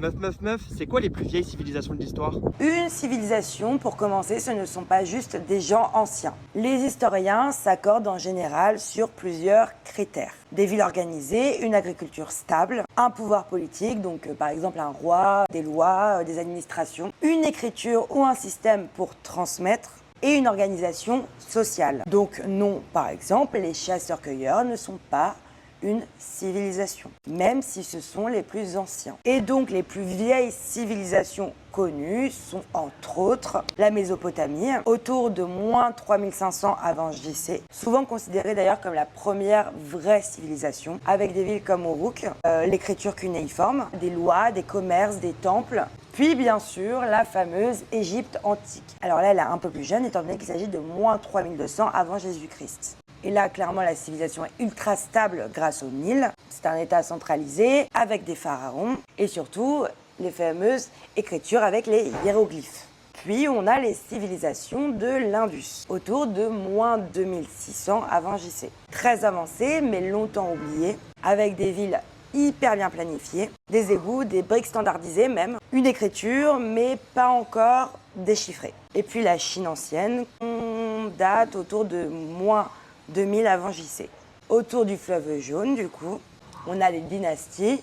Meuf, meuf, meuf, c'est quoi les plus vieilles civilisations de l'histoire? Une civilisation, pour commencer, ce ne sont pas juste des gens anciens. Les historiens s'accordent en général sur plusieurs critères. Des villes organisées, une agriculture stable, un pouvoir politique, donc par exemple un roi, des lois, des administrations, une écriture ou un système pour transmettre, et une organisation sociale. Donc non, par exemple, les chasseurs-cueilleurs ne sont pas une civilisation, même si ce sont les plus anciens. Et donc les plus vieilles civilisations connues sont entre autres la Mésopotamie, autour de moins 3500 avant JC, souvent considérée d'ailleurs comme la première vraie civilisation, avec des villes comme Uruk, l'écriture cunéiforme, des lois, des commerces, des temples. Puis bien sûr la fameuse Égypte antique. Alors là elle est un peu plus jeune étant donné qu'il s'agit de moins 3200 avant Jésus-Christ. Et là, clairement, la civilisation est ultra stable grâce au Nil. C'est un état centralisé avec des pharaons et surtout les fameuses écritures avec les hiéroglyphes. Puis on a les civilisations de l'Indus, autour de moins 2600 avant JC. Très avancées, mais longtemps oubliées, avec des villes hyper bien planifiées, des égouts, des briques standardisées même, une écriture, mais pas encore déchiffrée. Et puis la Chine ancienne, on date autour de moins 2000 avant JC. Autour du fleuve Jaune, du coup, on a les dynasties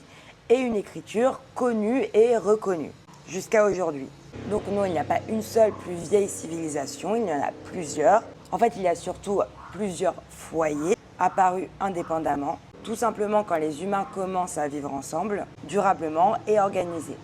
et une écriture connue et reconnue jusqu'à aujourd'hui. Donc non, il n'y a pas une seule plus vieille civilisation, il y en a plusieurs. En fait, il y a surtout plusieurs foyers apparus indépendamment, tout simplement quand les humains commencent à vivre ensemble, durablement et organisés.